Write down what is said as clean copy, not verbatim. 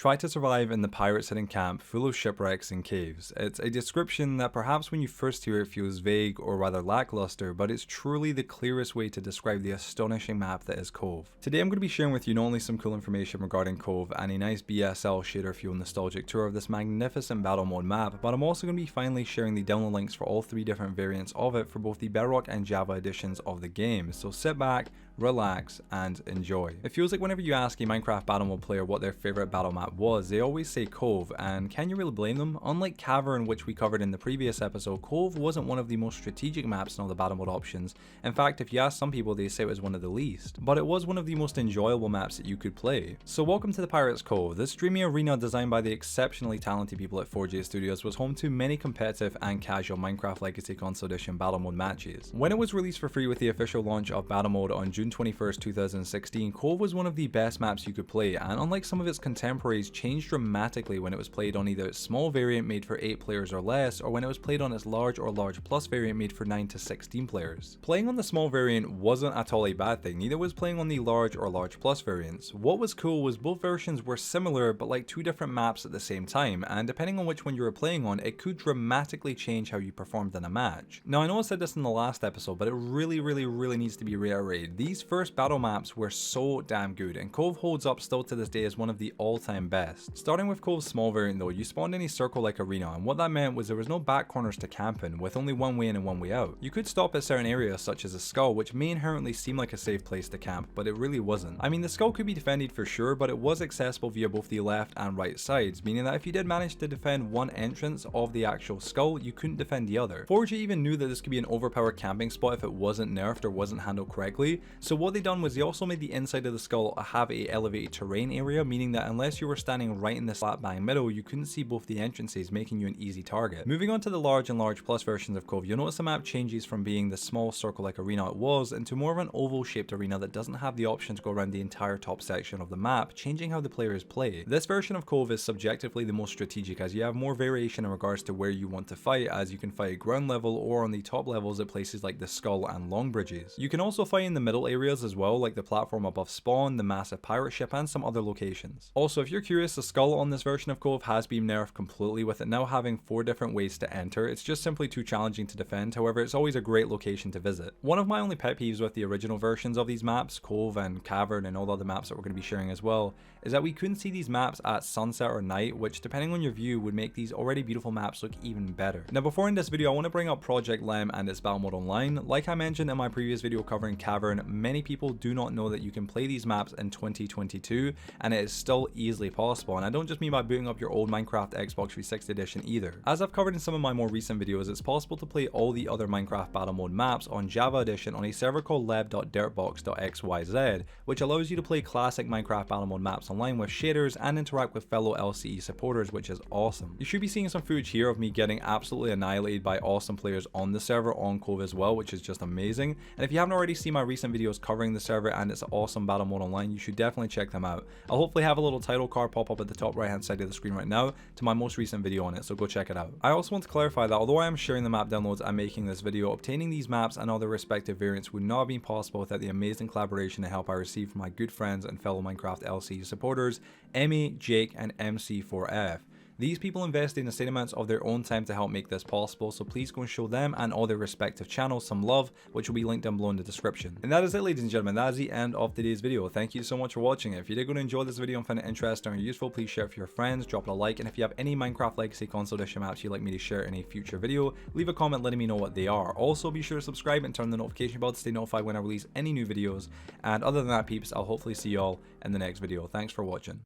Try to survive in the pirates hidden camp full of shipwrecks and caves. It's a description that perhaps when you first hear it feels vague or rather lackluster, but it's truly the clearest way to describe the astonishing map that is Cove. Today I'm going to be sharing with you not only some cool information regarding Cove and a nice BSL shader fuel nostalgic tour of this magnificent battle mode map, but I'm also going to be finally sharing the download links for all 3 different variants of it for both the Bedrock and Java editions of the game. So sit back, relax, and enjoy. It feels like whenever you ask a Minecraft battle mode player what their favorite battle map was, they always say Cove, and can you really blame them? Unlike Cavern, which we covered in the previous episode, Cove wasn't one of the most strategic maps in all the battle mode options. In fact, if you ask some people, they say it was one of the least, but it was one of the most enjoyable maps that you could play. So welcome to the Pirates Cove. This dreamy arena designed by the exceptionally talented people at 4J Studios was home to many competitive and casual Minecraft Legacy Console Edition battle mode matches. When it was released for free with the official launch of battle mode on June 21st, 2016, Cove was one of the best maps you could play, and unlike some of its contemporaries, changed dramatically when it was played on either its small variant made for 8 players or less, or when it was played on its large or large plus variant made for 9 to 16 players. Playing on the small variant wasn't at all a bad thing, neither was playing on the large or large plus variants. What was cool was both versions were similar but like 2 different maps at the same time, and depending on which one you were playing on, it could dramatically change how you performed in a match. Now I know I said this in the last episode, but it really needs to be reiterated. These first battle maps were so damn good, and Cove holds up still to this day as one of the all-time best. Starting with Cove's small variant though, you spawned in a circle-like arena, and what that meant was there was no back corners to camp in, with only one way in and one way out. You could stop at certain areas such as a skull, which may inherently seem like a safe place to camp, but it really wasn't. I mean, the skull could be defended for sure, but it was accessible via both the left and right sides, meaning that if you did manage to defend one entrance of the actual skull, you couldn't defend the other. 4G even knew that this could be an overpowered camping spot if it wasn't nerfed or wasn't handled correctly, so what they done was they also made the inside of the skull have a elevated terrain area, meaning that unless you were standing right in the slap bang middle, you couldn't see both the entrances, making you an easy target. Moving on to the large and large plus versions of Cove, you'll notice the map changes from being the small circle-like arena it was into more of an oval-shaped arena that doesn't have the option to go around the entire top section of the map, changing how the players play. This version of Cove is subjectively the most strategic, as you have more variation in regards to where you want to fight, as you can fight at ground level or on the top levels at places like the skull and long bridges. You can also fight in the middle areas as well, like the platform above spawn, the massive pirate ship, and some other locations. Also, if you're curious, the skull on this version of Cove has been nerfed completely, with it now having 4 different ways to enter. It's just simply too challenging to defend, however it's always a great location to visit. One of my only pet peeves with the original versions of these maps, Cove and Cavern and all the other maps that we're going to be sharing as well, is that we couldn't see these maps at sunset or night, which depending on your view would make these already beautiful maps look even better. Now before in this video, I want to bring up Project Lem and its battle mode online. Like I mentioned in my previous video covering Cavern, many people do not know that you can play these maps in 2022 and it is still easily possible, and I don't just mean by booting up your old Minecraft Xbox 360 edition either. As I've covered in some of my more recent videos, it's possible to play all the other Minecraft battle mode maps on Java edition on a server called lab.dirtbox.xyz, which allows you to play classic Minecraft battle mode maps online with shaders and interact with fellow LCE supporters, which is awesome. You should be seeing some footage here of me getting absolutely annihilated by awesome players on the server on Cove as well, which is just amazing. And if you haven't already seen my recent videos covering the server and its awesome battle mode online, you should definitely check them out. I'll hopefully have a little title card pop up at the top right hand side of the screen right now to my most recent video on it, so go check it out. I also want to clarify that although I am sharing the map downloads and making this video, obtaining these maps and other respective variants would not have been possible without the amazing collaboration and help I received from my good friends and fellow Minecraft LCE supporters, Emmy, Jake, and MC4F. These people invested insane amounts of their own time to help make this possible, so please go and show them and all their respective channels some love, which will be linked down below in the description. And that is it, ladies and gentlemen, that is the end of today's video. Thank you so much for watching. If you did go to enjoy this video and find it interesting or useful, please share it with your friends, drop it a like, and if you have any Minecraft Legacy Console Edition maps you'd like me to share in a future video, leave a comment letting me know what they are. Also, be sure to subscribe and turn the notification bell to stay notified when I release any new videos. And other than that, peeps, I'll hopefully see y'all in the next video. Thanks for watching.